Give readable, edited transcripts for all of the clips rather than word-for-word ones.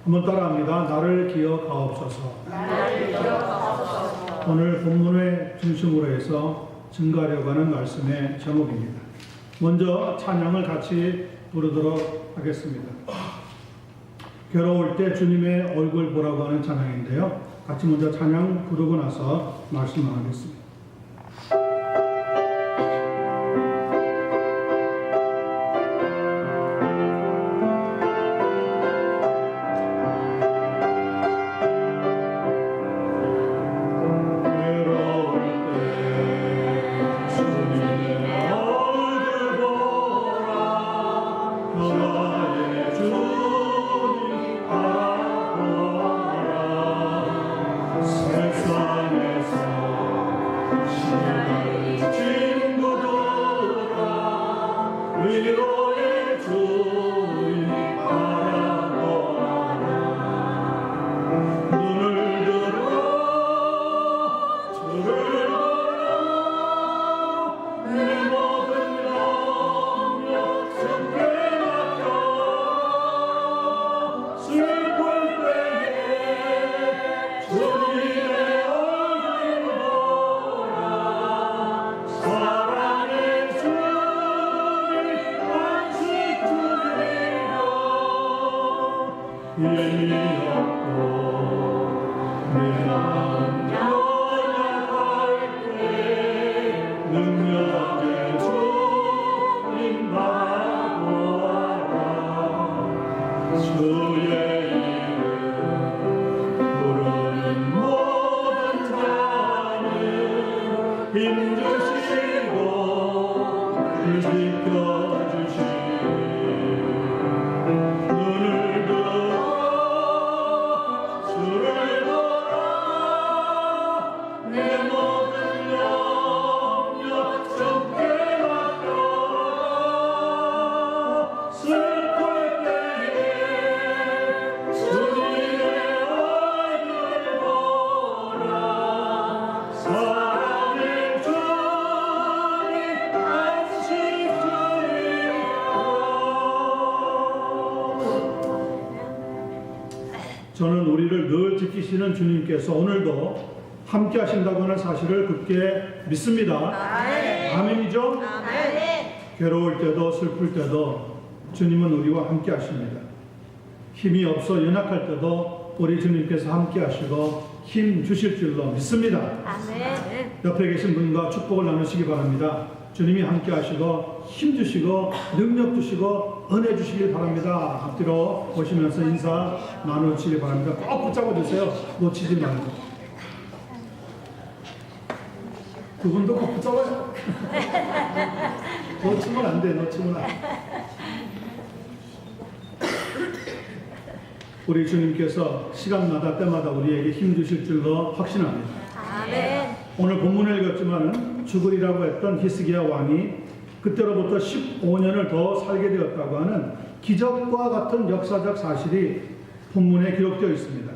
한번 따라합니다. 나를 기억하옵소서. 나를 기억하옵소서. 오늘 본문의 중심으로 해서 증가하려고 하는 말씀의 제목입니다. 먼저 찬양을 같이 부르도록 하겠습니다. 괴로울 때 주님의 얼굴 보라고 하는 찬양인데요. 같이 먼저 찬양 부르고 나서 말씀을 하겠습니다. 저는 우리를 늘 지키시는 주님께서 오늘도 함께 하신다고 하는 사실을 굳게 믿습니다. 아멘이죠? 아멘. 괴로울 때도 슬플 때도 주님은 우리와 함께 하십니다. 힘이 없어 연약할 때도 우리 주님께서 함께 하시고 힘 주실 줄로 믿습니다. 아멘. 옆에 계신 분과 축복을 나누시기 바랍니다. 주님이 함께 하시고 힘 주시고 능력 주시고 은혜 주시길 바랍니다. 앞뒤로 보시면서 인사 나누시기 바랍니다. 꼭 붙잡아 주세요. 놓치지 말고. 그분도 꼭 붙잡아요. 놓치면 안 돼. 놓치면 안 돼. 우리 주님께서 시간마다 때마다 우리에게 힘 주실 줄로 확신합니다. 아멘. 오늘 본문을 읽었지만 죽으리라고 했던 히스기야 왕이 그때로부터 15년을 더 살게 되었다고 하는 기적과 같은 역사적 사실이 본문에 기록되어 있습니다.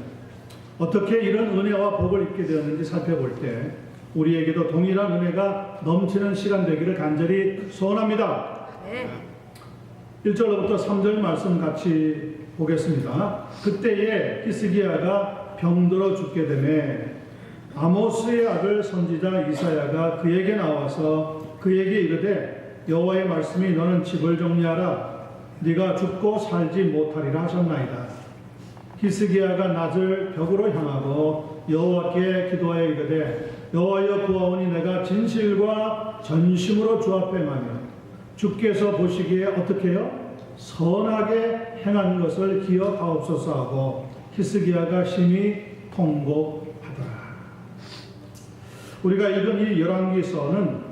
어떻게 이런 은혜와 복을 입게 되었는지 살펴볼 때 우리에게도 동일한 은혜가 넘치는 시간 되기를 간절히 소원합니다. 1절로부터 3절 말씀 같이 보겠습니다. 그때에 히스기야가 병들어 죽게 되매 아모스의 아들 선지자 이사야가 그에게 나와서 그에게 이르되 여호와의 말씀이 너는 집을 정리하라 네가 죽고 살지 못하리라 하셨나이다. 히스기야가 낮을 벽으로 향하고 여호와께 기도하여 이르되 여호와여 구하오니 내가 진실과 전심으로 주 앞에 마며 주께서 보시기에 어떻게 해요? 선하게 행한 것을 기억하옵소서 하고 히스기야가 심히 통곡하더라. 우리가 읽은 이 열왕기서는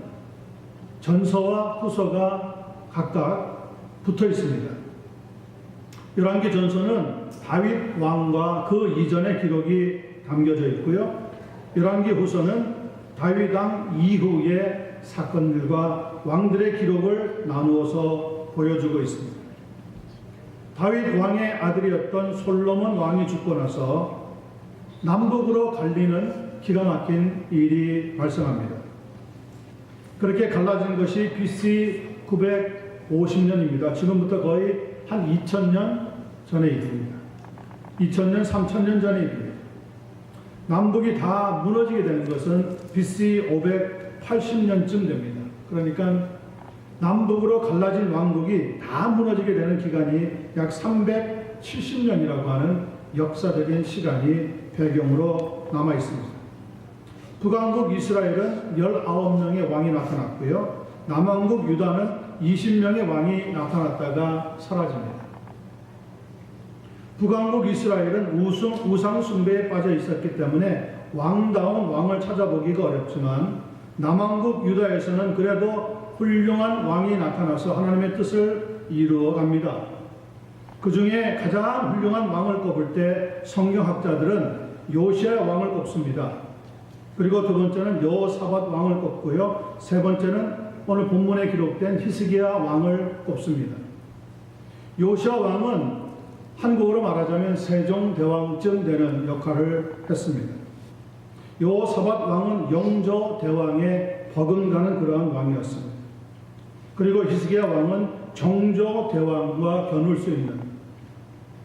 전서와 후서가 각각 붙어 있습니다. 열왕기 전서는 다윗 왕과 그 이전의 기록이 담겨져 있고요. 열왕기 후서는 다윗 왕 이후의 사건들과 왕들의 기록을 나누어서 보여주고 있습니다. 다윗 왕의 아들이었던 솔로몬 왕이 죽고 나서 남북으로 갈리는 기가 막힌 일이 발생합니다. 그렇게 갈라진 것이 BC 950년입니다. 지금부터 거의 한 2000년 전의 일입니다. 2000년, 3000년 전의 일입니다. 남북이 다 무너지게 되는 것은 BC 580년쯤 됩니다. 그러니까 남북으로 갈라진 왕국이 다 무너지게 되는 기간이 약 370년이라고 하는 역사적인 시간이 배경으로 남아 있습니다. 북왕국 이스라엘은 19명의 왕이 나타났고요. 남왕국 유다는 20명의 왕이 나타났다가 사라집니다. 북왕국 이스라엘은 우상 숭배에 빠져 있었기 때문에 왕다운 왕을 찾아보기가 어렵지만 남왕국 유다에서는 그래도 훌륭한 왕이 나타나서 하나님의 뜻을 이루어 갑니다. 그 중에 가장 훌륭한 왕을 꼽을 때 성경학자들은 요시야 왕을 꼽습니다. 그리고 두 번째는 여호사밧 왕을 꼽고요. 세 번째는 오늘 본문에 기록된 히스기야 왕을 꼽습니다. 요시야 왕은 한국어로 말하자면 세종대왕쯤 되는 역할을 했습니다. 여호사밧 왕은 영조대왕에 버금가는 그러한 왕이었습니다. 그리고 히스기야 왕은 정조대왕과 겨눌 수 있는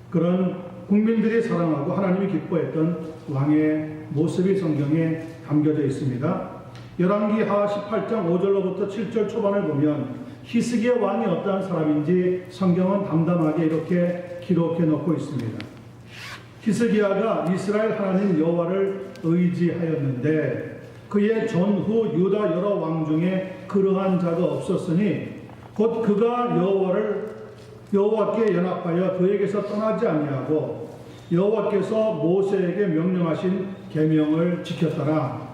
그런 국민들이 사랑하고 하나님이 기뻐했던 왕의 모습이 성경에 담겨져 있습니다. 열왕기하 18장 5절로부터 7절 초반을 보면 히스기야 왕이 어떠한 사람인지 성경은 담담하게 이렇게 기록해 놓고 있습니다. 히스기야가 이스라엘 하나님 여호와를 의지하였는데 그의 전후 유다 여러 왕 중에 그러한 자가 없었으니 곧 그가 여호와께 연합하여 그에게서 떠나지 아니하고 여호와께서 모세에게 명령하신 계명을 지켰더라.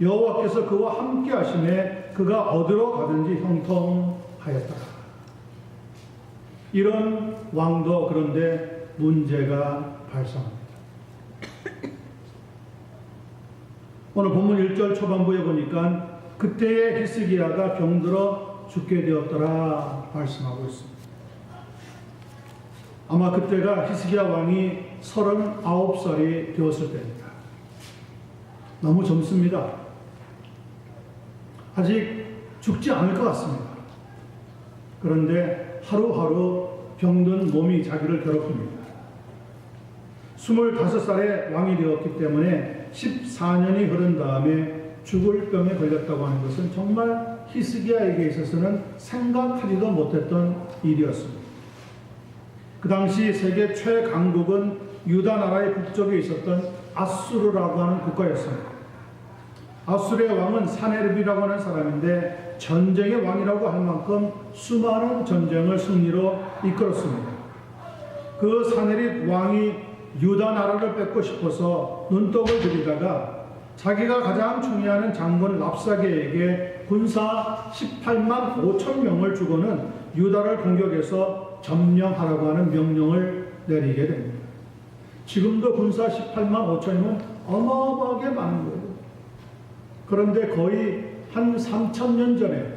여호와께서 그와 함께 하심에 그가 어디로 가든지 형통하였더라. 이런 왕도 그런데 문제가 발생합니다. 오늘 본문 1절 초반부에 보니까 그때의 히스기야가 병들어 죽게 되었더라 말씀하고 있습니다. 아마 그때가 히스기야 왕이 39살이 되었을 때입니다. 너무 젊습니다. 아직 죽지 않을 것 같습니다. 그런데 하루하루 병든 몸이 자기를 괴롭힙니다. 25살에 왕이 되었기 때문에 14년이 흐른 다음에 죽을 병에 걸렸다고 하는 것은 정말 히스기야에게 있어서는 생각하지도 못했던 일이었습니다. 그 당시 세계 최강국은 유다 나라의 북쪽에 있었던 아수르라고 하는 국가였습니다. 아수르의 왕은 사네립이라고 하는 사람인데 전쟁의 왕이라고 할 만큼 수많은 전쟁을 승리로 이끌었습니다. 그 사네립 왕이 유다 나라를 뺏고 싶어서 눈독을 들이다가 자기가 가장 중요한 장군 랍사게에게 군사 18만 5천 명을 주고는 유다를 공격해서 점령하라고 하는 명령을 내리게 됩니다. 지금도 군사 18만 5천이면 어마어마하게 많은 거예요. 그런데 거의 한 3,000년 전에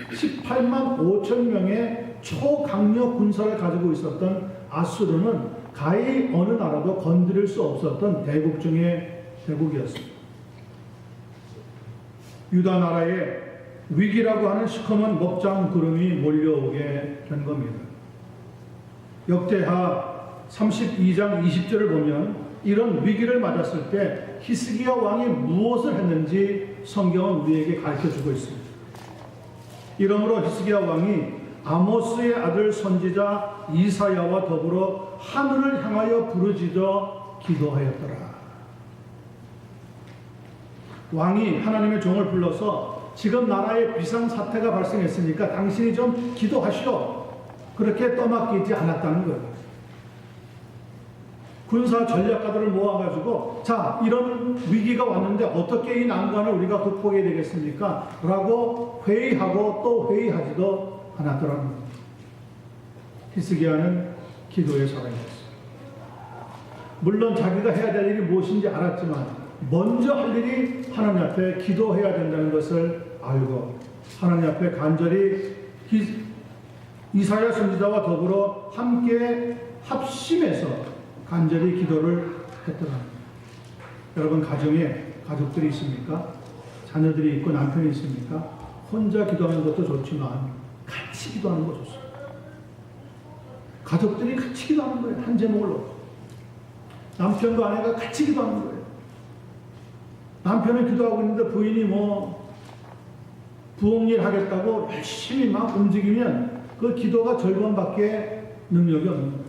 18만 5천 명의 초강력 군사를 가지고 있었던 아수르는 가히 어느 나라도 건드릴 수 없었던 대국 중에 대국이었습니다. 유다 나라에 위기라고 하는 시커먼 먹장 구름이 몰려오게 된 겁니다. 역대하 32장 20절을 보면 이런 위기를 맞았을 때 히스기야 왕이 무엇을 했는지 성경은 우리에게 가르쳐주고 있습니다. 이러므로 히스기야 왕이 아모스의 아들 선지자 이사야와 더불어 하늘을 향하여 부르짖어 기도하였더라. 왕이 하나님의 종을 불러서 지금 나라에 비상사태가 발생했으니까 당신이 좀 기도하시오. 그렇게 떠맡기지 않았다는 거예요. 군사 전략가들을 모아가지고 자, 이런 위기가 왔는데 어떻게 이 난관을 우리가 극복해야 되겠습니까? 라고 회의하고 또 회의하지도 않았더라는 겁니다. 히스기야는 기도의 사람이었어요. 물론 자기가 해야 될 일이 무엇인지 알았지만 먼저 할 일이 하나님 앞에 기도해야 된다는 것을 알고 하나님 앞에 간절히 이사야 선지자와 더불어 함께 합심해서 간절히 기도를 했더랍니다. 여러분 가정에 가족들이 있습니까? 자녀들이 있고 남편이 있습니까? 혼자 기도하는 것도 좋지만 같이 기도하는 것도 좋습니다. 가족들이 같이 기도하는 거예요. 한 제목을 놓고. 남편과 아내가 같이 기도하는 거예요. 남편은 기도하고 있는데 부인이 뭐 부엌일 하겠다고 열심히 막 움직이면 그 기도가 절반밖에 능력이 없는 거예요.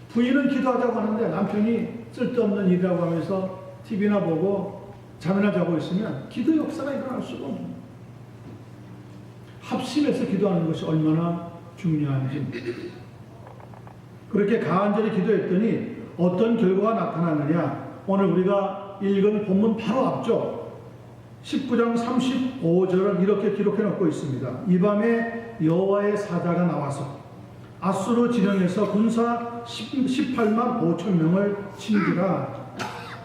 부인은 기도하자고 하는데 남편이 쓸데없는 일이라고 하면서 TV나 보고 잠이나 자고 있으면 기도 역사가 일어날 수가 없는 거예요. 합심해서 기도하는 것이 얼마나 중요한지. 그렇게 간절히 기도했더니 어떤 결과가 나타났느냐. 오늘 우리가 읽은 본문 바로 앞쪽 19장 35절은 이렇게 기록해 놓고 있습니다. 이 밤에 여호와의 사자가 나와서 아수르 진영에서 군사 18만 5천 명을 친지라.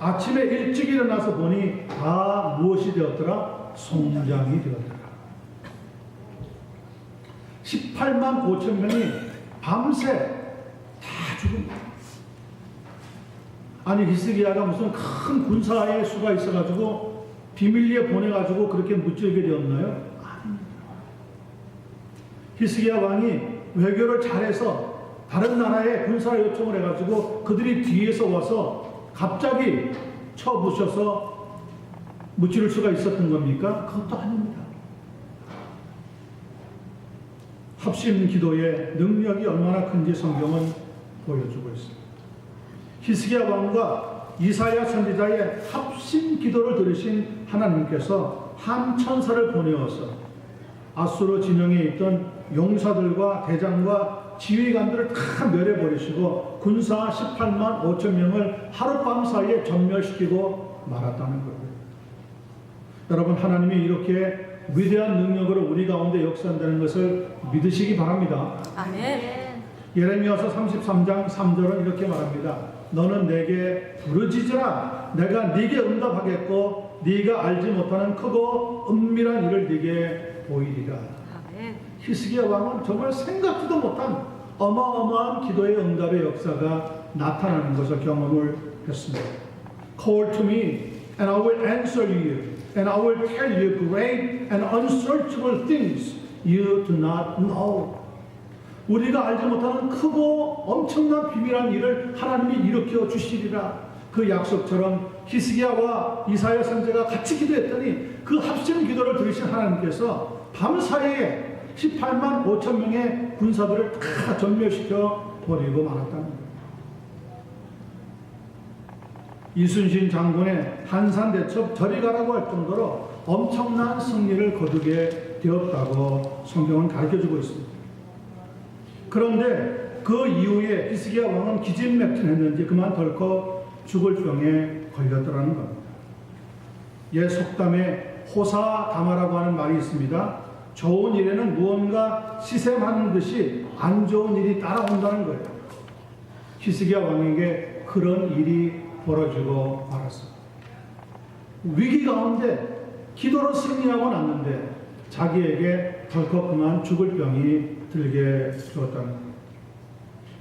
아침에 일찍 일어나서 보니 다 무엇이 되었더라? 송장이 되었더라. 18만 5천 명이 밤새 다 죽습니다. 아니 히스기야가 무슨 큰 군사의 수가 있어가지고 비밀리에 보내가지고 그렇게 무찌르게 되었나요? 아닙니다. 히스기야 왕이 외교를 잘해서 다른 나라에 군사 요청을 해가지고 그들이 뒤에서 와서 갑자기 쳐부셔서 무찌를 수가 있었던 겁니까? 그것도 아닙니다. 합심 기도의 능력이 얼마나 큰지 성경은 보여주고 있습니다. 히스기야 왕과 이사야 선지자의 합심 기도를 들으신 하나님께서 한 천사를 보내어서 아수르 진영에 있던 용사들과 대장과 지휘관들을 다 멸해버리시고 군사 18만 5천 명을 하룻밤 사이에 전멸시키고 말았다는 거예요. 여러분, 하나님이 이렇게 위대한 능력으로 우리 가운데 역사한다는 것을 믿으시기 바랍니다. 아멘. 예레미야서 33장 3절은 이렇게 말합니다. 너는 내게 부르짖으라. 내가 네게 응답하겠고 네가 알지 못하는 크고 은밀한 일을 네게 보이리라. 아멘. 히스기야 왕은 정말 생각지도 못한 어마어마한 기도의 응답의 역사가 나타나는 것을 경험을 했습니다. Call to me and I will answer you and I will tell you great and unsearchable things you do not know. 우리가 알지 못하는 크고 엄청난 비밀한 일을 하나님이 일으켜 주시리라. 그 약속처럼 히스기야와 이사야 선지자가 같이 기도했더니 그 합심 기도를 들으신 하나님께서 밤사이에 18만 5천 명의 군사들을 다 전멸시켜 버리고 말았다는 거예요. 이순신 장군의 한산대첩 저리 가라고 할 정도로 엄청난 승리를 거두게 되었다고 성경은 가르쳐주고 있습니다. 그런데 그 이후에 히스기야 왕은 기진맥진했는지 그만 덜컥 죽을 병에 걸렸더라는 겁니다. 옛 속담에 호사다마라고 하는 말이 있습니다. 좋은 일에는 무언가 시샘하는 듯이 안 좋은 일이 따라온다는 거예요. 히스기야 왕에게 그런 일이 벌어지고 말았습니다. 위기 가운데 기도로 승리하고 났는데 자기에게 덜컥 그만 죽을 병이 들게 되었다는 거예요.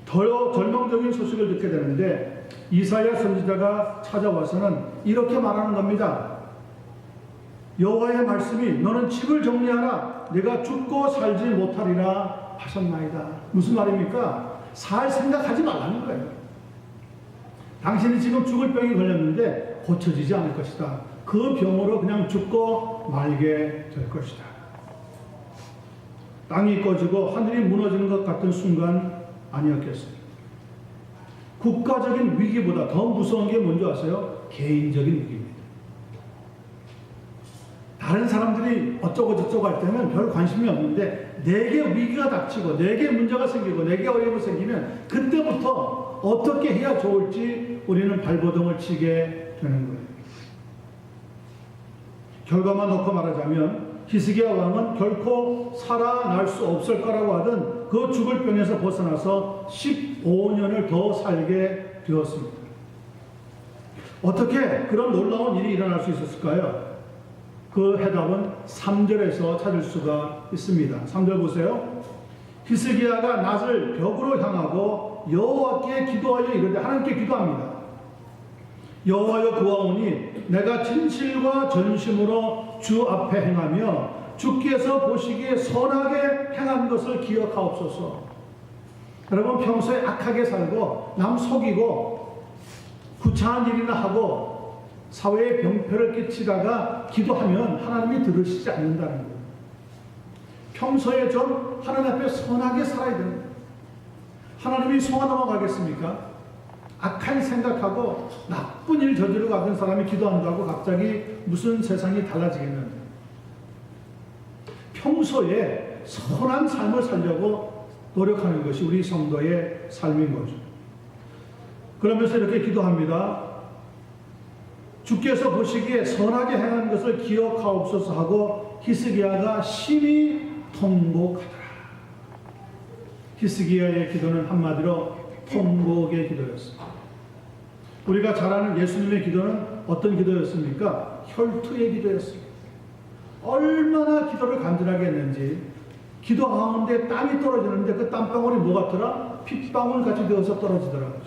더 절망적인 소식을 듣게 되는데 이사야 선지자가 찾아와서는 이렇게 말하는 겁니다. 여호와의 말씀이 너는 집을 정리하라. 내가 죽고 살지 못하리라 하셨나이다. 무슨 말입니까? 살 생각하지 말라는 거예요. 당신이 지금 죽을 병이 걸렸는데 고쳐지지 않을 것이다. 그 병으로 그냥 죽고 말게 될 것이다. 땅이 꺼지고 하늘이 무너지는 것 같은 순간 아니었겠습니까? 국가적인 위기보다 더 무서운 게 뭔지 아세요? 개인적인 위기입니다. 다른 사람들이 어쩌고 저쩌고 할 때는 별 관심이 없는데 내게 위기가 닥치고 내게 문제가 생기고 내게 어려움이 생기면 그때부터 어떻게 해야 좋을지 우리는 발버둥을 치게 되는 거예요. 결과만 놓고 말하자면 히스기야 왕은 결코 살아날 수 없을 거라고 하던 그 죽을 병에서 벗어나서 15년을 더 살게 되었습니다. 어떻게 그런 놀라운 일이 일어날 수 있었을까요? 그 해답은 3절에서 찾을 수가 있습니다. 3절 보세요. 히스기야가 낯을 벽으로 향하고 여호와께 기도하여 이르되, 하나님께 기도합니다. 여호와여 구하오니 내가 진실과 전심으로 주 앞에 행하며 주께서 보시기에 선하게 행한 것을 기억하옵소서. 여러분, 평소에 악하게 살고 남 속이고 구차한 일이나 하고 사회에 병폐를 끼치다가 기도하면 하나님이 들으시지 않는다는 거예요. 평소에 좀 하나님 앞에 선하게 살아야 됩니다. 하나님이 속아 넘어가겠습니까? 악한 생각하고 나쁜 일 저지르고 가던 사람이 기도한다고 갑자기 무슨 세상이 달라지겠는데, 평소에 선한 삶을 살려고 노력하는 것이 우리 성도의 삶인 거죠. 그러면서 이렇게 기도합니다. 주께서 보시기에 선하게 행한 것을 기억하옵소서 하고 히스기야가 심히 통곡하더라. 히스기야의 기도는 한마디로 통곡의 기도였습니다. 우리가 잘 아는 예수님의 기도는 어떤 기도였습니까? 혈투의 기도였습니다. 얼마나 기도를 간절하게 했는지, 기도 가운데 땀이 떨어지는데 그 땀방울이 뭐 같더라? 핏방울 같이 되어서 떨어지더라고요.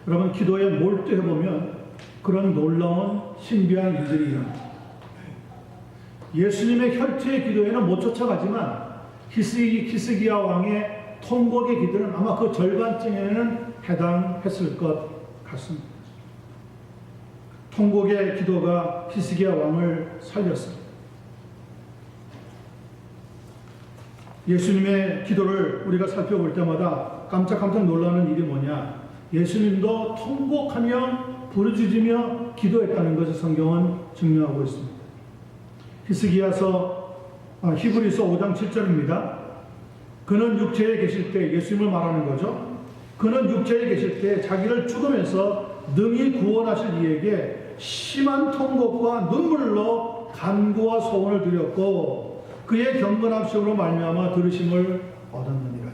여러분, 기도에 몰두해보면 그런 놀라운 신비한 일들이 일어납니다. 예수님의 혈투의 기도에는 못 쫓아가지만 히스기야 왕의 통곡의 기도는 아마 그 절반쯤에는 해당했을 것 같습니다. 통곡의 기도가 히스기야 왕을 살렸습니다. 예수님의 기도를 우리가 살펴볼 때마다 깜짝깜짝 놀라는 일이 뭐냐? 예수님도 통곡하며 부르짖으며 기도했다는 것을 성경은 증명하고 있습니다. 히브리서 5장 7절입니다. 그는 육체에 계실 때, 예수님을 말하는 거죠. 그는 육체에 계실 때 자기를 죽음에서 능히 구원하실 이에게 심한 통곡과 눈물로 간구와 소원을 드렸고 그의 경건함심으로 말미암아 들으심을 얻었느니라.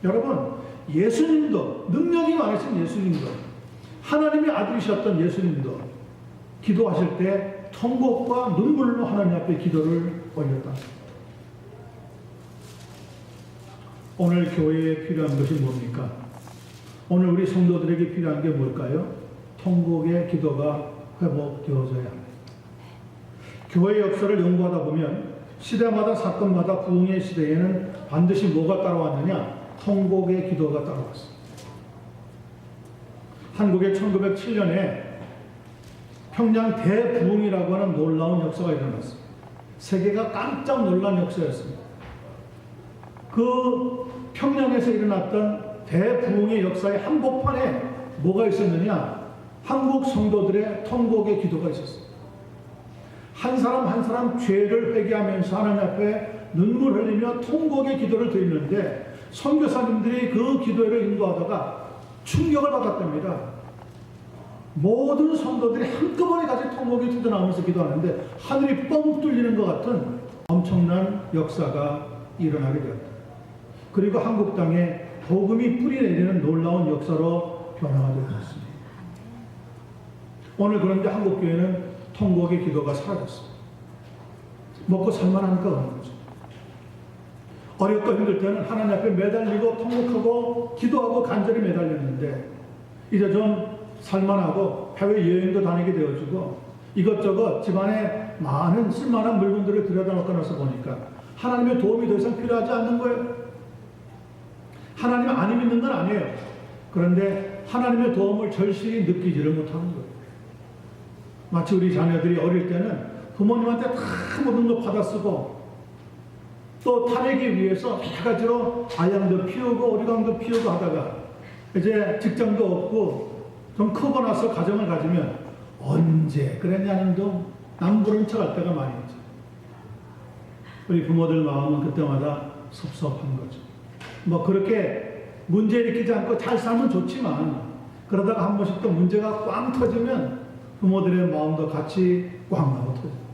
여러분, 예수님도, 능력이 많으신 예수님도, 하나님의 아들이셨던 예수님도 기도하실 때 통곡과 눈물로 하나님 앞에 기도를 올렸다. 오늘 교회에 필요한 것이 뭡니까? 오늘 우리 성도들에게 필요한 게 뭘까요? 통곡의 기도가 회복되어져야 합니다. 교회 역사를 연구하다 보면 시대마다 사건마다 부흥의 시대에는 반드시 뭐가 따라왔느냐? 통곡의 기도가 따라왔습니다. 한국에 1907년에 평양 대부흥이라고 하는 놀라운 역사가 일어났습니다. 세계가 깜짝 놀란 역사였습니다. 그 평양에서 일어났던 대부흥의 역사의 한복판에 뭐가 있었느냐? 한국 성도들의 통곡의 기도가 있었습니다. 한 사람 한 사람 죄를 회개하면서 하나님 앞에 눈물 흘리며 통곡의 기도를 드리는데 선교사님들이 그 기도를 인도하다가 충격을 받았답니다. 모든 성도들이 한꺼번에 같이 통곡이 터져나오면서 기도하는데 하늘이 뻥 뚫리는 것 같은 엄청난 역사가 일어나게 되었다. 그리고 한국 땅에 복음이 뿌리내리는 놀라운 역사로 변화가 되었습니다. 오늘 그런데 한국 교회는 통곡의 기도가 사라졌습니다. 먹고 살만하니까 그런 거죠. 어렵고 힘들 때는 하나님 앞에 매달리고 통곡하고 기도하고 간절히 매달렸는데 이제 좀 살만하고 해외여행도 다니게 되어지고 이것저것 집안에 많은 쓸만한 물건들을 들여다놓고 나서 보니까 하나님의 도움이 더 이상 필요하지 않는 거예요. 하나님 안 믿는 건 아니에요. 그런데 하나님의 도움을 절실히 느끼지를 못하는 거예요. 마치 우리 자녀들이 어릴 때는 부모님한테 다 모든 거 받아쓰고 또 타내기 위해서 여러 가지로 아양도 피우고 오리강도 피우고 하다가 이제 직장도 없고 좀 크고 나서 가정을 가지면 언제 그랬냐는 둥 남부른 척할 때가 많이 있죠. 우리 부모들 마음은 그때마다 섭섭한 거죠. 뭐 그렇게 문제 일으키지 않고 잘 살면 좋지만 그러다가 한 번씩 또 문제가 꽝 터지면 부모들의 마음도 같이 꽝 하고 터져요.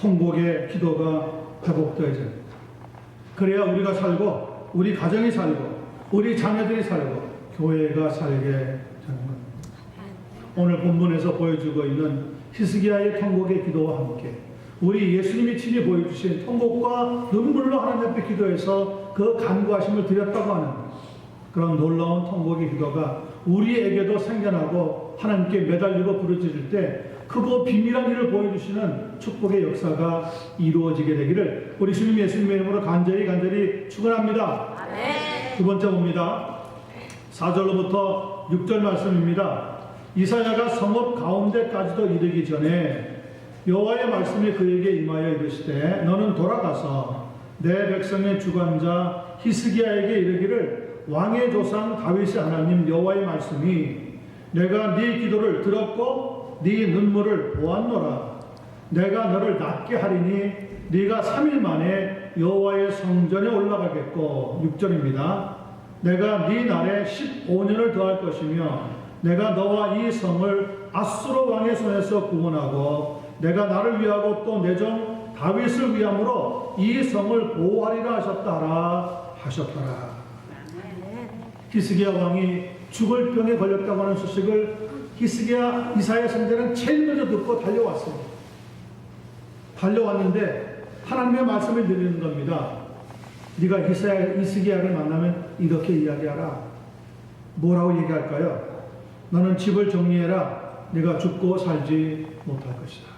통곡의 기도가 회복되어야 됩니다. 그래야 우리가 살고 우리 가정이 살고 우리 자녀들이 살고 교회가 살게 되는 겁니다. 오늘 본문에서 보여주고 있는 히스기야의 통곡의 기도와 함께 우리 예수님이 친히 보여주신 통곡과 눈물로 하나님 앞에 기도해서 그 간구하심을 드렸다고 하는 그런 놀라운 통곡의 기도가 우리에게도 생겨나고 하나님께 매달리고 부르짖을 때 크고 비밀한 일을 보여주시는 축복의 역사가 이루어지게 되기를 우리 주님 예수님의 이름으로 간절히 축원합니다. 아멘. 두 번째 봅니다. 4절로부터 6절 말씀입니다. 이사야가 성읍 가운데까지도 이르기 전에 여호와의 말씀이 그에게 임하여 이르시되 너는 돌아가서 내 백성의 주관자 히스기야에게 이르기를 왕의 조상 다윗의 하나님 여호와의 말씀이 내가 네 기도를 들었고 네 눈물을 보았노라. 내가 너를 낫게 하리니 네가 3일 만에 여호와의 성전에 올라가겠고 6절입니다. 내가 네 날에 15년을 더할 것이며 내가 너와 이 성을 아수르 왕의 손에서 구원하고 내가 나를 위하고 또 내 종 다윗을 위함으로 이 성을 보호하리라 하셨더라. 히스기야 왕이 죽을 병에 걸렸다고 하는 소식을 이사야 선지자는 제일 먼저 듣고 달려왔습니다. 달려왔는데 하나님의 말씀을 드리는 겁니다. 네가 히스기야를 만나면 이렇게 이야기하라. 뭐라고 얘기할까요? 너는 집을 정리해라. 네가 죽고 살지 못할 것이다.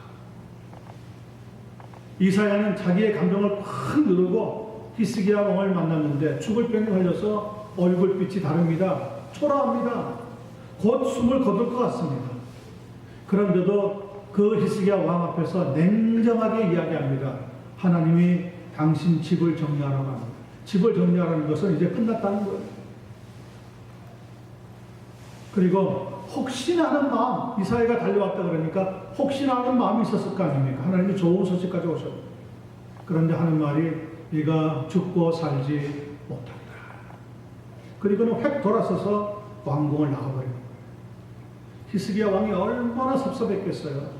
이사야는 자기의 감정을 확 누르고 히스기야 왕을 만났는데 죽을 병에 걸려서 얼굴빛이 다릅니다. 초라합니다. 곧 숨을 거둘 것 같습니다. 그런데도 그 히스기야 왕 앞에서 냉정하게 이야기합니다. 하나님이 당신 집을 정리하라고 합니다. 집을 정리하라는 것은 이제 끝났다는 거예요. 그리고 혹시나 하는 마음, 이사야가 달려왔다 그러니까 혹시나 하는 마음이 있었을 거 아닙니까? 하나님이 좋은 소식까지 오셨고. 그런데 하는 말이 네가 죽고 살지 못한다. 그리고는 획 돌아서서 왕궁을 나가버리는 거예요. 히스기야 왕이 얼마나 섭섭했겠어요.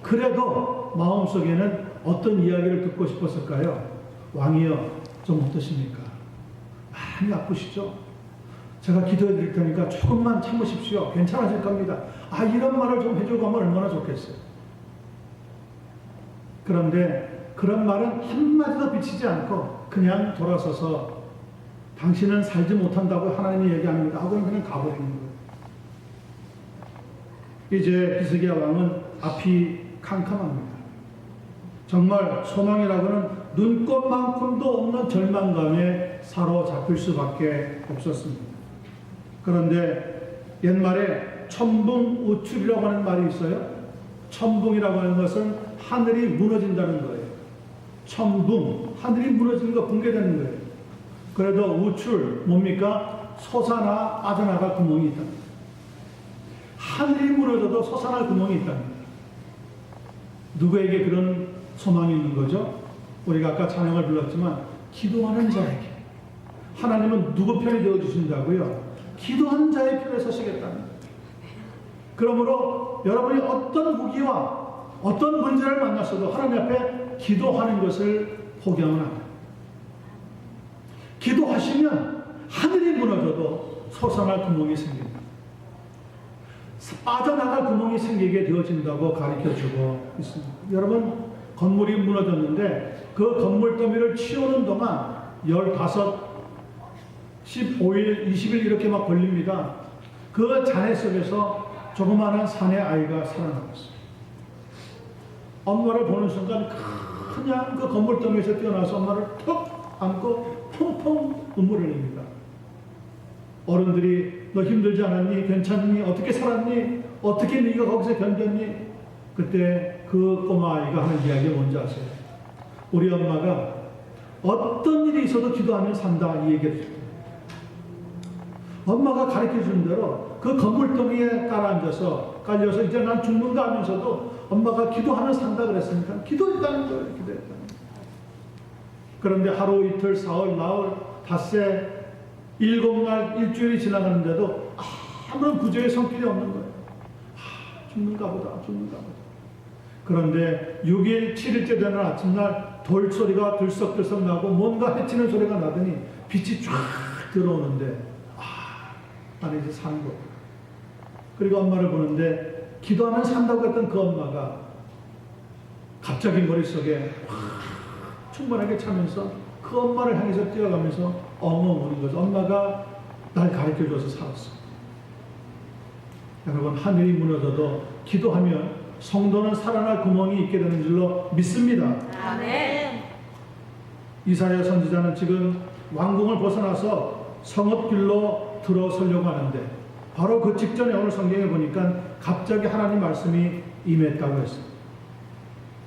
그래도 마음속에는 어떤 이야기를 듣고 싶었을까요? 왕이여, 좀 어떠십니까? 많이 아프시죠? 제가 기도해 드릴 테니까 조금만 참으십시오. 괜찮아질 겁니다. 이런 말을 좀 해주고 하면 얼마나 좋겠어요. 그런데 그런 말은 한마디도 비치지 않고 그냥 돌아서서 당신은 살지 못한다고 하나님이 얘기합니다 하고 그냥 가버리는 거예요. 이제 히스기야 왕은 앞이 캄캄합니다. 정말 소망이라고는 눈꽃만큼도 없는 절망감에 사로잡힐 수밖에 없었습니다. 그런데 옛말에 천붕우출이라고 하는 말이 있어요. 천붕이라고 하는 것은 하늘이 무너진다는 거예요. 천붕, 하늘이 무너지는 거, 붕괴되는 거예요. 그래도 우출, 뭡니까? 솟아나 빠져나갈 구멍이 있답니다. 하늘이 무너져도 솟아날 구멍이 있답니다. 누구에게 그런 소망이 있는 거죠? 우리가 아까 찬양을 불렀지만 기도하는 자에게 하나님은 누구 편이 되어주신다고요? 기도하는 자의 편에 서시겠답니다. 그러므로 여러분이 어떤 위기와 어떤 문제를 만났어도 하나님 앞에 기도하는 것을 포기하면 안 돼요. 기도하시면 하늘이 무너져도 솟아날 구멍이 생깁니다. 빠져나갈 구멍이 생기게 되어진다고 가르쳐주고 있습니다. 여러분, 건물이 무너졌는데 그 건물 더미를 치우는 동안 15, 15일, 20일 이렇게 막 걸립니다. 그 잔해 속에서 조그마한 사내 아이가 살아남았어요. 엄마를 보는 순간 그냥 그 건물 더미에서 뛰어나서 엄마를 턱 안고 펑펑 눈물을 흘립니다. 어른들이 너 힘들지 않았니? 괜찮니? 어떻게 살았니? 어떻게 네가 거기서 견뎠니? 그때 그 꼬마 아이가 하는 이야기가 뭔지 아세요? 우리 엄마가 어떤 일이 있어도 기도하면 산다 이 얘기를 해줍니다. 엄마가 가르쳐준 대로 그 건물덩이에 깔려서 이제 난 죽는다 하면서도 엄마가 기도하면 산다 그랬으니까 기도했다는 거예요. 기도했다는 거예요. 그런데 하루 이틀 사흘 나흘 닷새 7날 일주일이 지나가는데도 아무런 구조의 손길이 없는 거예요. 죽는가 보다. 그런데 6일 7일째 되는 아침날 돌소리가 들썩들썩 나고 뭔가 헤치는 소리가 나더니 빛이 쫙 들어오는데 나는 이제 사는 거예요. 그리고 엄마를 보는데 기도하면 산다고 했던 그 엄마가 갑자기 머릿속에 충만하게 차면서 그 엄마를 향해서 뛰어가면서 엉엉 우는 거죠. 엄마가 날 가르쳐줘서 살았어. 여러분, 하늘이 무너져도 기도하면 성도는 살아날 구멍이 있게 되는 줄로 믿습니다. 아멘. 이사야 선지자는 지금 왕궁을 벗어나서 성읍길로 들어서려고 하는데 바로 그 직전에 오늘 성경에 보니까 갑자기 하나님 말씀이 임했다고 했어요.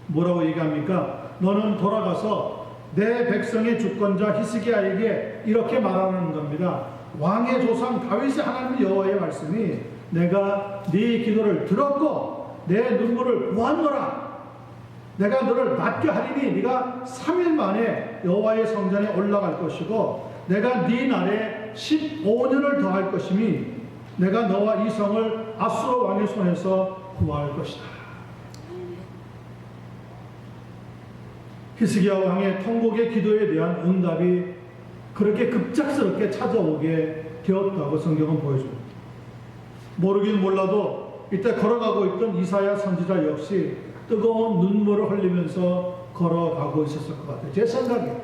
뭐라고 얘기합니까? 너는 돌아가서 내 백성의 주권자 히스기야에게 이렇게 말하는 겁니다. 왕의 조상 다윗의 하나님 여호와의 말씀이 내가 네 기도를 들었고 내 눈물을 보았노라. 내가 너를 낫게 하리니 네가 3일 만에 여호와의 성전에 올라갈 것이고 내가 네 날에 15년을 더할 것이니 내가 너와 이 성을 아수르 왕의 손에서 구할 것이다. 히스기야 왕의 통곡의 기도에 대한 응답이 그렇게 급작스럽게 찾아오게 되었다고 성경은 보여줍니다. 모르긴 몰라도 이때 걸어가고 있던 이사야 선지자 역시 뜨거운 눈물을 흘리면서 걸어가고 있었을 것 같아요. 제 생각에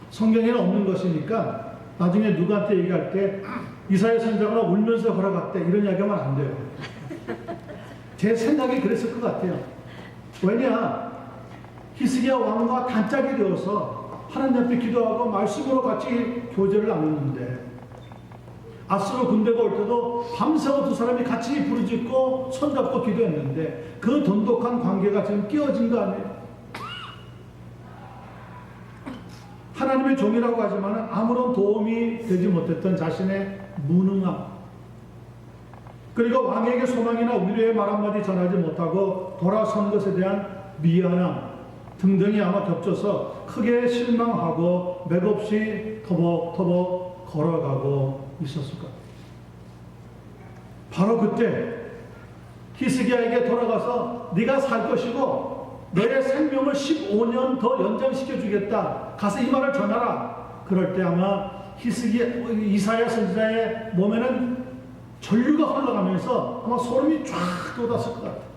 성경에는 없는 것이니까 나중에 누구한테 얘기할 때 이사야 선지자가 울면서 걸어갔대 이런 이야기하면 안 돼요. 제 생각이 그랬을 것 같아요. 왜냐? 히스기야 왕과 단짝이 되어서 하나님 앞에 기도하고 말씀으로 같이 교제를 나눴는데 아수르 군대가 올 때도 밤새워 두 사람이 같이 부르짖고 손잡고 기도했는데 그 돈독한 관계가 지금 깨어진 거 아니에요? 하나님의 종이라고 하지만 아무런 도움이 되지 못했던 자신의 무능함, 그리고 왕에게 소망이나 위로의 말 한마디 전하지 못하고 돌아선 것에 대한 미안함 등등이 아마 겹쳐서 크게 실망하고 맥없이 터벅터벅 걸어가고 있었을 것 같아요. 바로 그때 히스기야에게 돌아가서 네가 살 것이고 너의 생명을 15년 더 연장시켜 주겠다. 가서 이 말을 전하라. 그럴 때 아마 이사야 선지자의 몸에는 전류가 흘러가면서 아마 소름이 쫙 돋았을 것 같아요.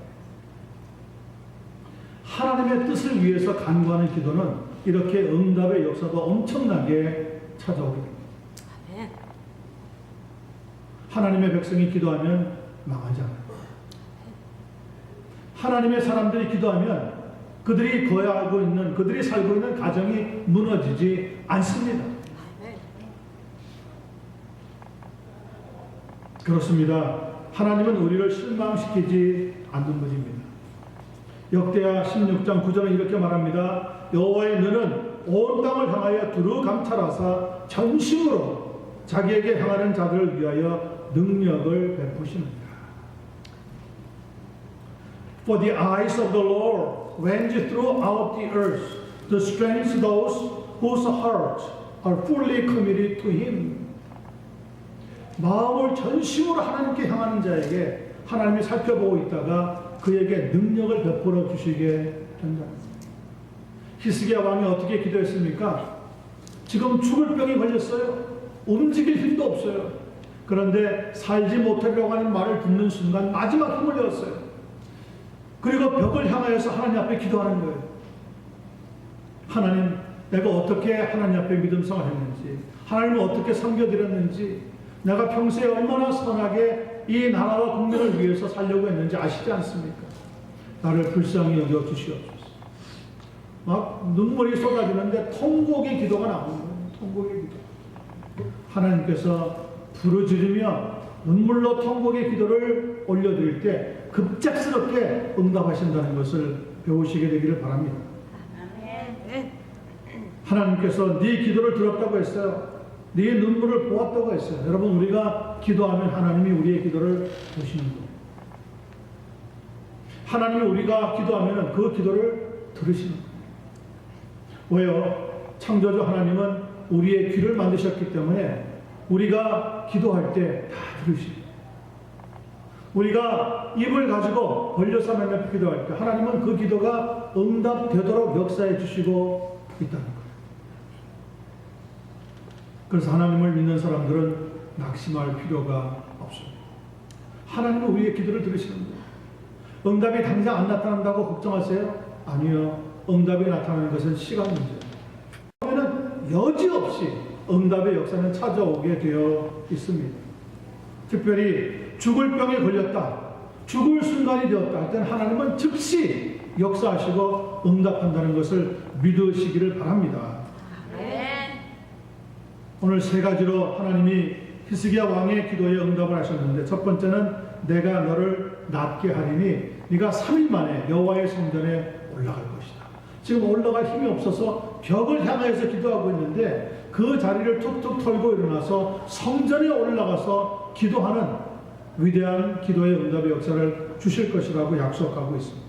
하나님의 뜻을 위해서 간구하는 기도는 이렇게 응답의 역사가 엄청나게 찾아오게 됩니다. 하나님의 백성이 기도하면 망하지 않아요. 하나님의 사람들이 기도하면 그들이 거하고 있는, 그들이 살고 있는 가정이 무너지지 않습니다. 그렇습니다. 하나님은 우리를 실망시키지 않는 것입니다. 역대하 16장 9절은 이렇게 말합니다. 여호와의 눈은 온 땅을 향하여 두루 감찰하사 전심으로 자기에게 향하는 자들을 위하여 능력을 베푸시느니라. For the eyes of the Lord range throughout the earth to strengthen those whose hearts are fully committed to Him. 마음을 전심으로 하나님께 향하는 자에게 하나님이 살펴보고 있다가 그에게 능력을 베풀어 주시게 된다. 히스기야 왕이 어떻게 기도했습니까? 지금 죽을 병이 걸렸어요. 움직일 힘도 없어요. 그런데 살지 못하려고 하는 말을 듣는 순간 마지막 힘을 내었어요. 그리고 벽을 향하여서 하나님 앞에 기도하는 거예요. 하나님, 내가 어떻게 하나님 앞에 믿음 생활을 했는지, 하나님을 어떻게 섬겨드렸는지, 내가 평소에 얼마나 선하게 이 나라와 국민을 위해서 살려고 했는지 아시지 않습니까? 나를 불쌍히 여겨 주시옵소서. 막 눈물이 쏟아지는데 통곡의 기도가 나오는 거예요. 통곡의 기도. 하나님께서 부르짖으며 눈물로 통곡의 기도를 올려드릴 때 급작스럽게 응답하신다는 것을 배우시게 되기를 바랍니다. 하나님께서 네 기도를 들었다고 했어요. 네 눈물을 보았다고 했어요. 여러분, 우리가 기도하면 하나님이 우리의 기도를 보시는 거예요. 하나님이 우리가 기도하면 그 기도를 들으시는 거예요. 왜요? 창조주 하나님은 우리의 귀를 만드셨기 때문에 우리가 기도할 때 다 들으시고, 우리가 입을 가지고 벌려서 하나님 앞에 기도할 때 하나님은 그 기도가 응답되도록 역사해 주시고 있다는 거예요. 그래서 하나님을 믿는 사람들은 낙심할 필요가 없습니다. 하나님은 우리의 기도를 들으시는 거예요. 응답이 당장 안 나타난다고 걱정하세요? 아니요. 응답이 나타나는 것은 시간 문제예요. 그러면 여지없이 응답의 역사는 찾아오게 되어 있습니다. 특별히 죽을 병에 걸렸다, 죽을 순간이 되었다 할 때는 하나님은 즉시 역사하시고 응답한다는 것을 믿으시기를 바랍니다. 오늘 세 가지로 하나님이 히스기야 왕의 기도에 응답을 하셨는데, 첫 번째는 내가 너를 낫게 하리니 네가 3일 만에 여호와의 성전에 올라갈 것이다. 지금 올라갈 힘이 없어서 벽을 향해서 기도하고 있는데 그 자리를 툭툭 털고 일어나서 성전에 올라가서 기도하는 위대한 기도의 응답의 역사를 주실 것이라고 약속하고 있습니다.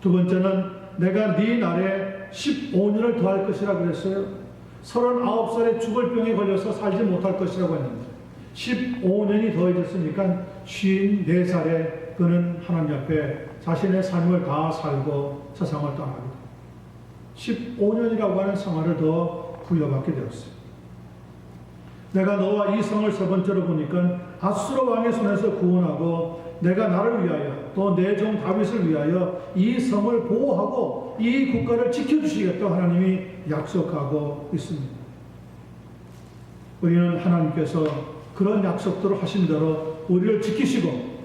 두 번째는 내가 네 날에 15년을 더할 것이라고 그랬어요. 39살에 죽을 병에 걸려서 살지 못할 것이라고 했는데 15년이 더해졌으니까 54살에 그는 하나님 앞에 자신의 삶을 다 살고 세상을 떠나게 됩니다. 15년이라고 하는 생활을 더 부여받게 되었어요. 내가 너와 이 성을 세 번째로 보니까 아수르 왕의 손에서 구원하고 내가 나를 위하여 또 내 종 다윗을 위하여 이 성을 보호하고 이 국가를 지켜주시겠다고 하나님이 약속하고 있습니다. 우리는 하나님께서 그런 약속들을 하신 대로 우리를 지키시고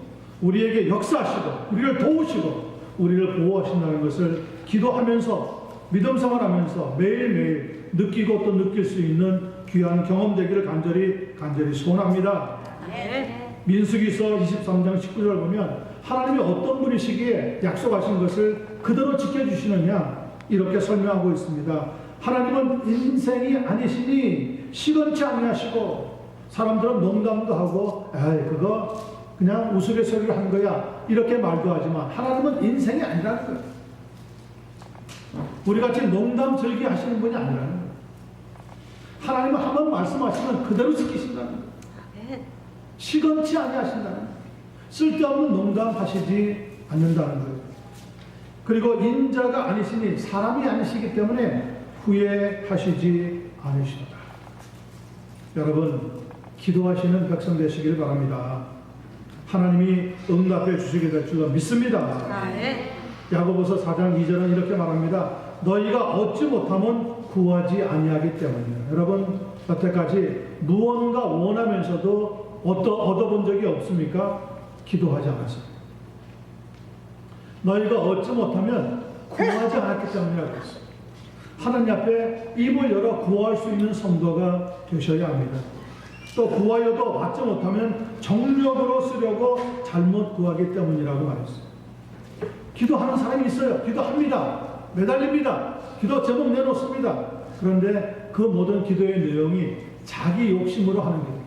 우리에게 역사하시고 우리를 도우시고 우리를 보호하신다는 것을 기도하면서 믿음 생활하면서 매일매일 느끼고 또 느낄 수 있는 귀한 경험 되기를 간절히 소원합니다. 민수기서 23장 19절 보면 하나님이 어떤 분이시기에 약속하신 것을 그대로 지켜주시느냐 이렇게 설명하고 있습니다. 하나님은 인생이 아니시니 시건치 아니하시고 사람들은 농담도 하고 에이 그거 그냥 우스갯소리를 한 거야 이렇게 말도 하지만 하나님은 인생이 아니라는 거예요. 우리같이 농담 즐기 하시는 분이 아니라는 거예요. 하나님은 한번 말씀하시면 그대로 지키신다는 거예요. 시건치 아니하신다는 거예요. 쓸데없는 농담 하시지 않는다는 거예요. 그리고 인자가 아니시니 사람이 아니시기 때문에 후회하시지 않으시도다. 여러분 기도하시는 백성 되시길 바랍니다. 하나님이 응답해 주시게 될 줄로 믿습니다. 야고보서 4장 2절은 이렇게 말합니다. 너희가 얻지 못하면 구하지 아니하기 때문이에요. 여러분 여태까지 무언가 원하면서도 얻어본 적이 없습니까? 기도하지 않았어요. 너희가 얻지 못하면 구하지 않았기 때문이라고 했어요. 하나님 앞에 입을 열어 구할 수 있는 성도가 되셔야 합니다. 또 구하여도 받지 못하면 정력으로 쓰려고 잘못 구하기 때문이라고 말했어요. 기도하는 사람이 있어요. 기도합니다. 매달립니다. 기도 제목 내놓습니다. 그런데 그 모든 기도의 내용이 자기 욕심으로 하는 기도.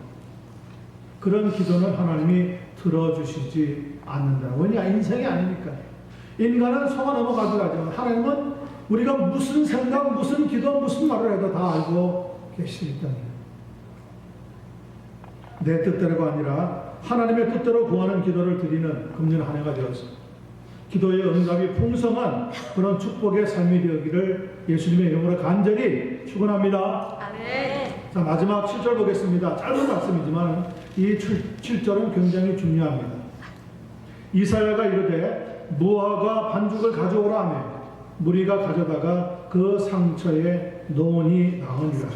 그런 기도는 하나님이 들어주시지 않는다. 왜냐? 인생이 아니니까. 인간은 속아 넘어가기로 하지만 하나님은 우리가 무슨 생각, 무슨 기도, 무슨 말을 해도 다 알고 계시기 때문에 내 뜻대로가 아니라 하나님의 뜻대로 구하는 기도를 드리는 금년 한 해가 되었습니다. 기도의 응답이 풍성한 그런 축복의 삶이 되기를 예수님의 이름으로 간절히 축원합니다. 아멘. 자, 마지막 7절 보겠습니다. 짧은 말씀이지만 이 7절은 굉장히 중요합니다. 이사야가 이르되 무화과 반죽을 가져오라 하매 무리가 가져다가 그 상처에 놓으니 나으니라.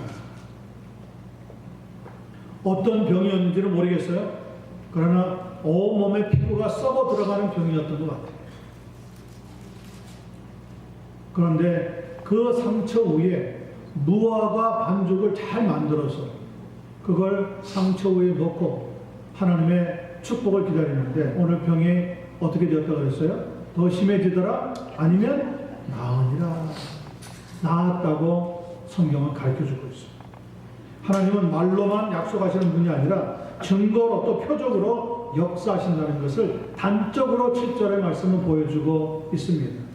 어떤 병이었는지는 모르겠어요. 그러나 온몸에 피부가 썩어 들어가는 병이었던 것 같아요. 그런데 그 상처 위에 무화과 반죽을 잘 만들어서 그걸 상처 위에 놓고 하나님의 축복을 기다리는데 오늘 병이 어떻게 되었다고 그랬어요? 더 심해지더라? 아니면 나으니라. 나았다고 성경은 가르쳐주고 있습니다. 하나님은 말로만 약속하시는 분이 아니라 증거로 또 표적으로 역사하신다는 것을 단적으로 7절의 말씀을 보여주고 있습니다.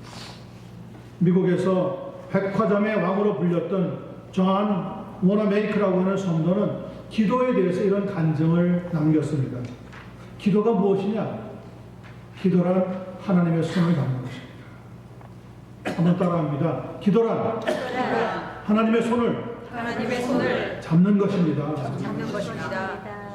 미국에서 백화점의 왕으로 불렸던 존 워너메이크라고 하는 성도는 기도에 대해서 이런 간증을 남겼습니다. 기도가 무엇이냐? 기도란 하나님의 손을 잡는 것입니다. 한번 따라합니다. 기도란 하나님의 손을 잡는 것입니다.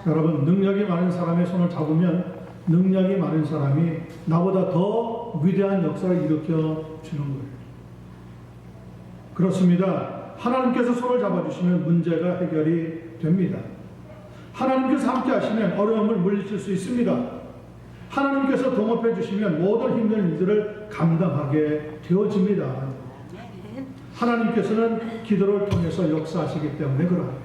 여러분, 능력이 많은 사람의 손을 잡으면 능력이 많은 사람이 나보다 더 위대한 역사를 일으켜 주는 거예요. 그렇습니다. 하나님께서 손을 잡아주시면 문제가 해결이 됩니다. 하나님께서 함께 하시면 어려움을 물리칠 수 있습니다. 하나님께서 동업해 주시면 모든 힘든 일들을 감당하게 되어집니다. 하나님께서는 기도를 통해서 역사하시기 때문에 그러합니다.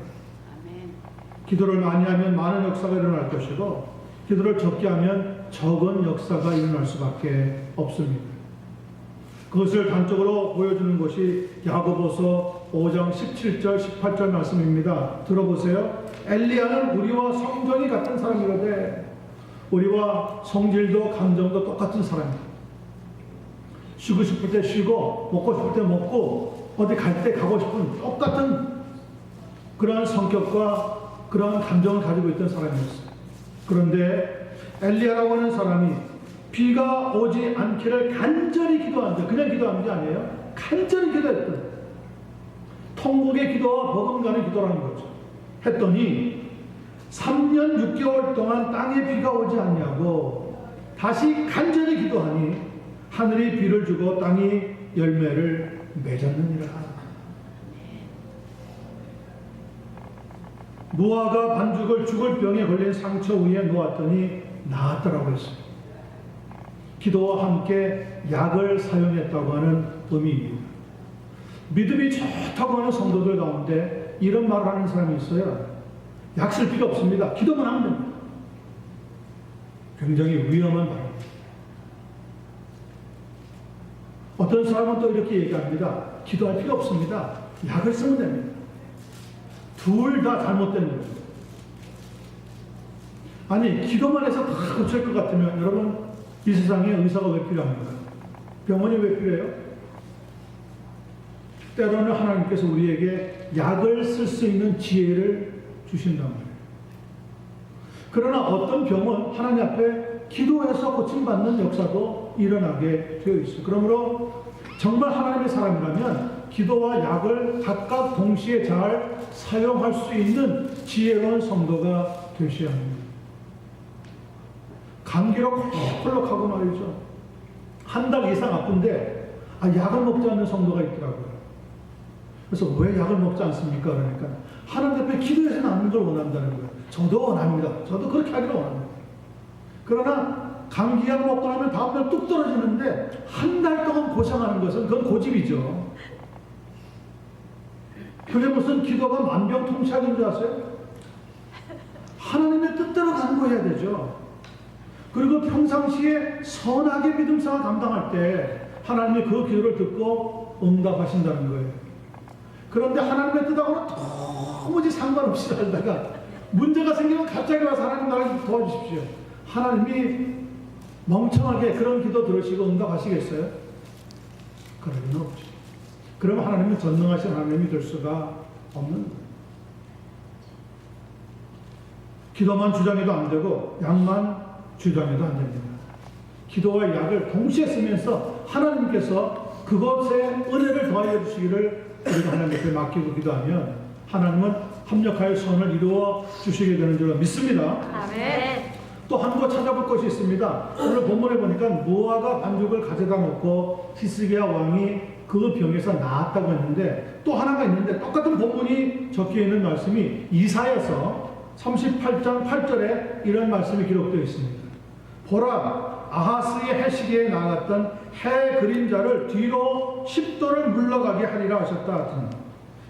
기도를 많이 하면 많은 역사가 일어날 것이고 기도를 적게 하면 적은 역사가 일어날 수밖에 없습니다. 그것을 단적으로 보여주는 것이 야고보서 5장 17절 18절 말씀입니다. 들어보세요. 엘리야는 우리와 성정이 같은 사람이거든. 우리와 성질도 감정도 똑같은 사람이다. 쉬고 싶을 때 쉬고 먹고 싶을 때 먹고 어디 갈 때 가고 싶은 똑같은 그러한 성격과 그러한 감정을 가지고 있던 사람이었어요. 그런데 엘리야라고 하는 사람이 비가 오지 않기를 간절히 기도한다. 그냥 기도하는 게 아니에요. 간절히 기도했던 통곡의 기도와 버금가는 기도라는 거죠. 했더니 3년 6개월 동안 땅에 비가 오지 않냐고 다시 간절히 기도하니 하늘이 비를 주고 땅이 열매를 맺었느니라. 노아가 반죽을 죽을 병에 걸린 상처 위에 놓았더니 나았더라고 했어요. 기도와 함께 약을 사용했다고 하는 의미입니다. 믿음이 좋다고 하는 성도들 가운데 이런 말을 하는 사람이 있어요. 약 쓸 필요 없습니다. 기도만 하면 됩니다. 굉장히 위험한 말입니다. 어떤 사람은 또 이렇게 얘기합니다. 기도할 필요 없습니다. 약을 쓰면 됩니다. 둘 다 잘못된 거예요. 아니, 기도만 해서 다 고칠 것 같으면 여러분, 이 세상에 의사가 왜 필요합니까? 병원이 왜 필요해요? 때로는 하나님께서 우리에게 약을 쓸 수 있는 지혜를 주신단 말이에요. 그러나 어떤 병은 하나님 앞에 기도해서 고침받는 역사도 일어나게 되어 있어요. 그러므로 정말 하나님의 사람이라면 기도와 약을 각각 동시에 잘 사용할 수 있는 지혜로운 성도가 되셔야 합니다. 감기로 콜록콜록하고 말이죠. 한 달 이상 아픈데 약을 먹지 않는 성도가 있더라고요. 그래서 왜 약을 먹지 않습니까? 그러니까 하나님 앞에 기도해서 낫는 걸 원한다는 거예요. 저도 원합니다. 저도 그렇게 하기를 원합니다. 그러나 감기약 먹고 나면 다음날 뚝 떨어지는데 한 달 동안 고생하는 것은 그건 고집이죠. 그게 무슨 기도가 만병통치약인 줄 아세요? 하나님의 뜻대로 간구해야 되죠. 그리고 평상시에 선하게 믿음생활 감당할 때 하나님이 그 기도를 듣고 응답하신다는 거예요. 그런데 하나님의 뜻하고는 도무지 상관없이 살다가 문제가 생기면 갑자기 와서 하나님 나를 도와주십시오. 하나님이 멍청하게 그런 기도 들으시고 응답하시겠어요? 그럴 리는 없죠. 그러면 하나님은 전능하신 하나님이 될 수가 없는 거예요. 기도만 주장해도 안 되고 약만 주장해도 안 됩니다. 기도와 약을 동시에 쓰면서 하나님께서 그것에 은혜를 더하여 주시기를 우리가 하나님 앞에 맡기고 기도하면 하나님은 합력하여 선을 이루어 주시게 되는 줄 믿습니다. 아멘. 또 한 거 찾아볼 것이 있습니다. 오늘 본문에 보니까 노아가 반죽을 가져다 놓고 히스기야 왕이 그 병에서 나았다고 했는데 또 하나가 있는데 똑같은 본문이 적혀 있는 말씀이 이사야서 38장 8절에 이런 말씀이 기록되어 있습니다. 보라, 아하스의 해시기에 나갔던 해 그림자를 뒤로 10도를 물러가게 하리라 하셨다 하더니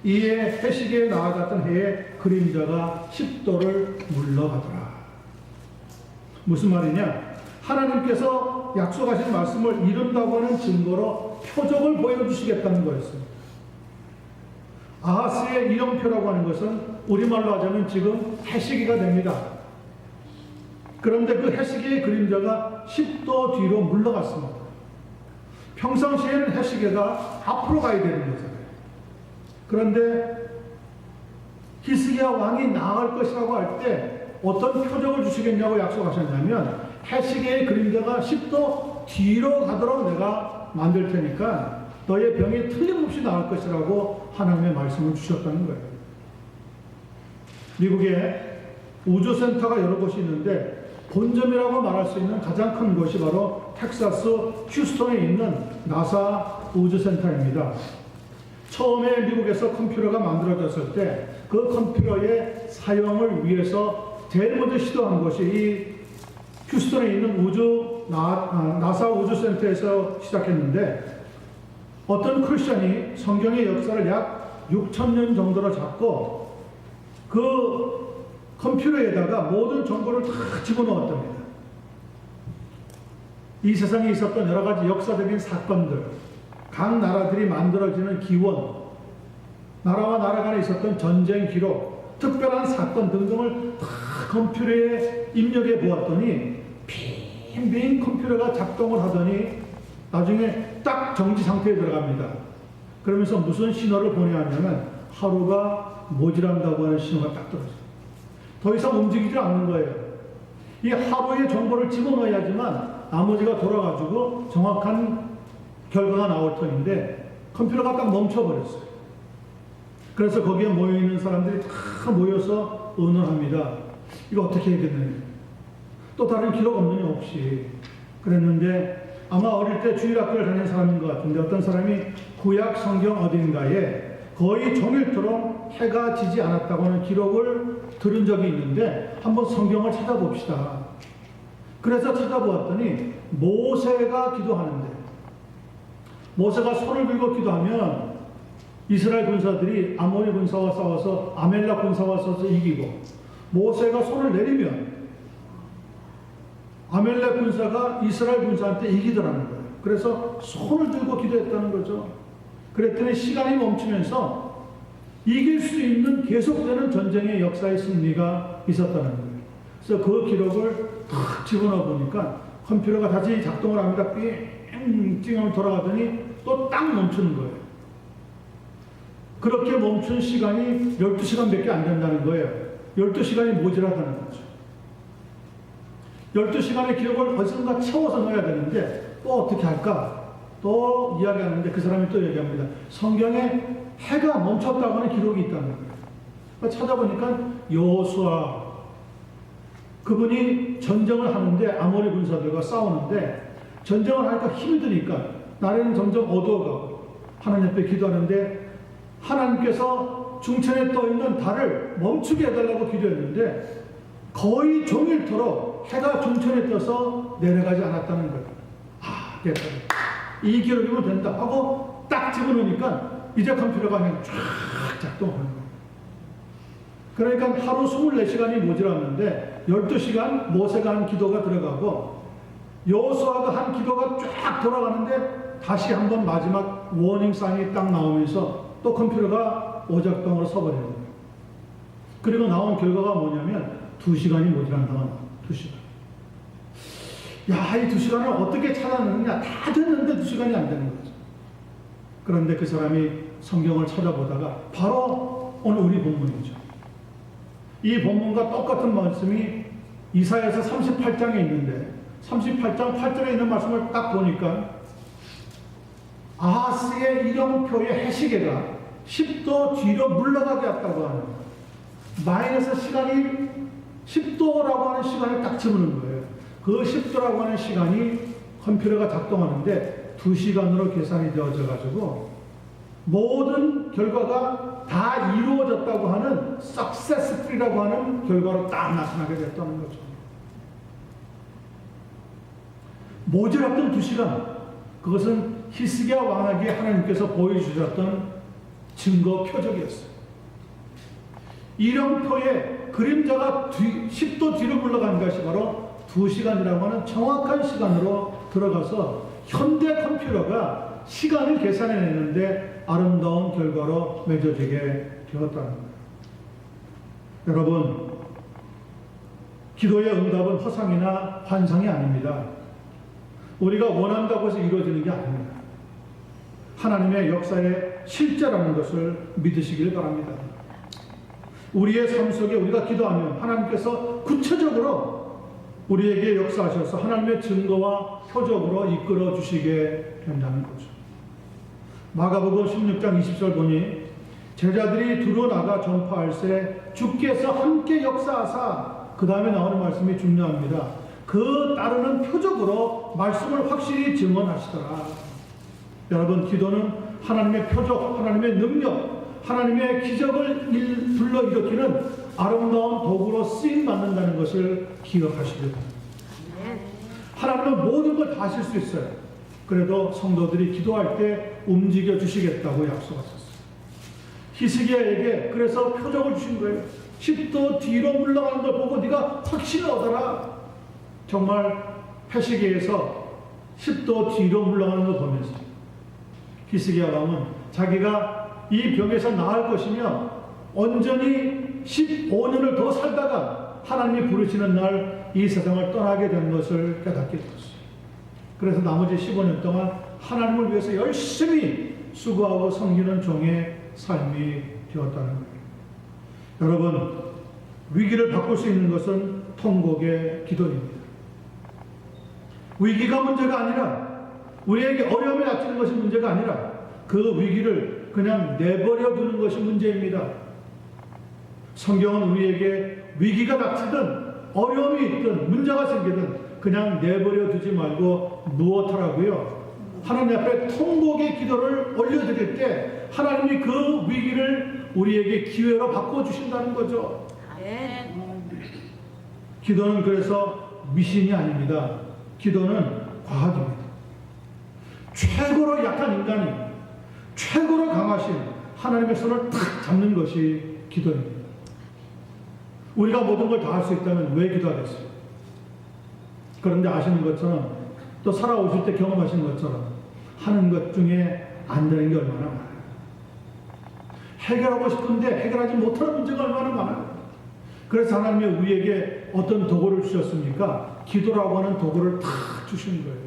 이에 해시기에 나아갔던 해의 그림자가 10도를 물러가더라. 무슨 말이냐? 하나님께서 약속하신 말씀을 이룬다고 하는 증거로 표적을 보여주시겠다는 거였어요. 아하스의 이름표라고 하는 것은 우리말로 하자면 지금 해시기가 됩니다. 그런데 그 해시기의 그림자가 10도 뒤로 물러갔습니다. 평상시에는 해시계가 앞으로 가야 되는 거잖아요. 그런데 히스기야 왕이 나아갈 것이라고 할 때 어떤 표적을 주시겠냐고 약속하셨냐면 해시계의 그림자가 10도 뒤로 가도록 내가 만들 테니까 너의 병이 틀림없이 나을 것이라고 하나님의 말씀을 주셨다는 거예요. 미국에 우주센터가 여러 곳이 있는데 본점이라고 말할 수 있는 가장 큰 곳이 바로 텍사스 휴스턴에 있는 나사 우주센터입니다. 처음에 미국에서 컴퓨터가 만들어졌을 때 그 컴퓨터의 사용을 위해서 제일 먼저 시도한 것이 이 휴스턴에 있는 나사 우주센터에서 시작했는데 어떤 크리스천이 성경의 역사를 약 6,000년 정도로 잡고 그 컴퓨터에다가 모든 정보를 다 집어넣었답니다. 이 세상에 있었던 여러 가지 역사적인 사건들, 각 나라들이 만들어지는 기원, 나라와 나라 간에 있었던 전쟁 기록, 특별한 사건 등등을 다 컴퓨터에 입력해 보았더니 빙빙 컴퓨터가 작동을 하더니 나중에 딱 정지 상태에 들어갑니다. 그러면서 무슨 신호를 보내야 하냐면 하루가 모자란다고 하는 신호가 딱 들어있어요. 더 이상 움직이지 않는 거예요. 이 하루의 정보를 집어넣어야지만 나머지가 돌아가지고 정확한 결과가 나올 터인데 컴퓨터가 딱 멈춰버렸어요. 그래서 거기에 모여있는 사람들이 다 모여서 의논합니다. 이거 어떻게 해야겠느냐. 또 다른 기록 없느냐 혹시. 그랬는데 아마 어릴 때 주일학교를 다닌 사람인 것 같은데 어떤 사람이 구약 성경 어딘가에 거의 종일토록 해가 지지 않았다고 하는 기록을 들은 적이 있는데 한번 성경을 찾아봅시다. 그래서 찾아보았더니 모세가 기도하는데 모세가 손을 들고 기도하면 이스라엘 군사들이 아모리 군사와 싸워서 아멜렉 군사와 싸워서 이기고 모세가 손을 내리면 아멜렉 군사가 이스라엘 군사한테 이기더라는 거예요. 그래서 손을 들고 기도했다는 거죠. 그랬더니 시간이 멈추면서 이길 수 있는 계속되는 전쟁의 역사의 승리가 있었다는 거예요. 그래서 그 기록을 탁 집어넣어 보니까 컴퓨터가 다시 작동을 합니다. 띵띵하면 돌아가더니 또 딱 멈추는 거예요. 그렇게 멈춘 시간이 12시간밖에 안 된다는 거예요. 12시간이 모자라다는 거죠. 12시간의 기록을 어디선가 채워서 넣어야 되는데 또 어떻게 할까? 또 이야기하는데 그 사람이 또 얘기합니다. 성경에 해가 멈췄다고 하는 기록이 있다는 거예요. 찾아보니까 여호수아 그분이 전쟁을 하는데 아모리 군사들과 싸우는데 전쟁을 하니까 힘이 드니까 날에는 점점 어두워가고 하나님 앞에 기도하는데 하나님께서 중천에 떠있는 달을 멈추게 해달라고 기도했는데 거의 종일토록 해가 중천에 떠서 내려가지 않았다는 거예요. 아, 됐다. 이 기록이면 된다 하고 딱 집어넣으니까 이제 컴퓨터가 그냥 쫙 작동하는 거예요. 그러니까 하루 24시간이 모자랐는데 12시간 모세가 한 기도가 들어가고 여호수아가 한 기도가 쫙 돌아가는데 다시 한번 마지막 워닝 사인이 딱 나오면서 또 컴퓨터가 오작동으로 서버리는 거예요. 그리고 나온 결과가 뭐냐면 2시간이 모자란다고 나와요. 2시간. 야, 이 2시간을 어떻게 찾아내느냐. 다 됐는데 2시간이 안 되는 거죠. 그런데 그 사람이 성경을 찾아보다가 바로 오늘 우리 본문이죠. 이 본문과 똑같은 말씀이 이사야서 38장에 있는데 38장 8절에 있는 말씀을 딱 보니까 아하스의 일형표의 해시계가 10도 뒤로 물러가게 했다고 하는 마이너스 시간이 10도라고 하는 시간을 딱 집어넣는 거예요. 그 10도라고 하는 시간이 컴퓨터가 작동하는데 2시간으로 계산이 되어져 가지고 모든 결과가 다 이루어졌다고 하는 successful이라고 하는 결과로 딱 나타나게 됐다는 거죠. 모자랐던 2시간, 그것은 히스기야 왕에게 하나님께서 보여주셨던 증거 표적이었어요. 일형표의 그림자가 10도 뒤로 물러간 것이 바로 2시간이라고 하는 정확한 시간으로 들어가서 현대 컴퓨터가 시간을 계산해내는데 아름다운 결과로 맺어지게 되었다는 거예요. 여러분, 기도의 응답은 허상이나 환상이 아닙니다. 우리가 원한다고 해서 이루어지는 게 아닙니다. 하나님의 역사의 실제라는 것을 믿으시길 바랍니다. 우리의 삶 속에 우리가 기도하면 하나님께서 구체적으로 우리에게 역사하셔서 하나님의 증거와 표적으로 이끌어 주시게 된다는 거죠. 마가복음 16장 20절 보니 제자들이 두루 나가 전파할세 주께서 함께 역사하사, 그 다음에 나오는 말씀이 중요합니다. 그 따르는 표적으로 말씀을 확실히 증언하시더라. 여러분, 기도는 하나님의 표적, 하나님의 능력, 하나님의 기적을 불러일으키는 아름다운 도구로 쓰임받는다는 것을 기억하시길 바랍니다. 하나님은 모든 걸 다 하실 수 있어요. 그래도 성도들이 기도할 때 움직여 주시겠다고 약속하셨어요. 히스기야에게 그래서 표적을 주신 거예요. 10도 뒤로 물러가는 걸 보고 네가 확신을 얻어라. 정말 회시기에서 10도 뒤로 물러가는 걸 보면서 히스기야 왕은 자기가 이 병에서 나을 것이며 온전히 15년을 더 살다가 하나님이 부르시는 날 이 세상을 떠나게 된 것을 깨닫게 되었어요. 그래서 나머지 15년 동안 하나님을 위해서 열심히 수고하고 섬기는 종의 삶이 되었다는 거예요. 여러분, 위기를 바꿀 수 있는 것은 통곡의 기도입니다. 위기가 문제가 아니라, 우리에게 어려움이 닥치는 것이 문제가 아니라 그 위기를 그냥 내버려 두는 것이 문제입니다. 성경은 우리에게 위기가 닥치든 어려움이 있든 문제가 생기든 그냥 내버려 두지 말고 무엇하라고요? 하나님 앞에 통곡의 기도를 올려드릴 때 하나님이 그 위기를 우리에게 기회로 바꿔주신다는 거죠. 아멘. 기도는 그래서 미신이 아닙니다. 기도는 과학입니다. 최고로 약한 인간이 최고로 강하신 하나님의 손을 탁 잡는 것이 기도입니다. 우리가 모든 걸 다 할 수 있다면 왜 기도하겠어요? 그런데 아시는 것처럼 또 살아오실 때 경험하신 것처럼 하는 것 중에 안 되는 게 얼마나 많아요. 해결하고 싶은데 해결하지 못하는 문제가 얼마나 많아요. 그래서 하나님이 우리에게 어떤 도구를 주셨습니까? 기도라고 하는 도구를 다 주신 거예요.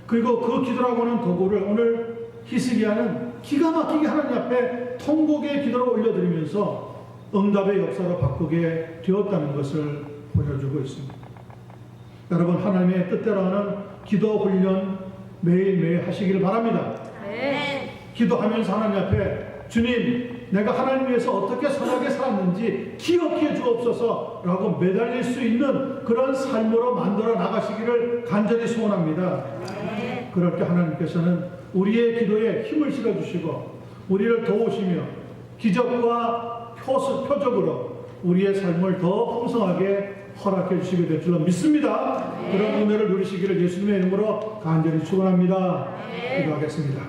그리고 그 기도라고 하는 도구를 오늘 히스기야는 기가 막히게 하나님 앞에 통곡의 기도를 올려드리면서 응답의 역사로 바꾸게 되었다는 것을 보여주고 있습니다. 여러분, 하나님의 뜻대로 하는 기도 훈련 매일매일 하시기를 바랍니다. 아멘. 기도하면서 하나님 앞에 주님, 내가 하나님 위해서 어떻게 선하게 살았는지 기억해 주옵소서 라고 매달릴 수 있는 그런 삶으로 만들어 나가시기를 간절히 소원합니다. 아멘. 그럴 때 하나님께서는 우리의 기도에 힘을 실어주시고 우리를 도우시며 기적과 표적으로 우리의 삶을 더 풍성하게 허락해 주시게 될 줄로 믿습니다. 그런 은혜를 누리시기를 예수님의 이름으로 간절히 축원합니다. 기도하겠습니다.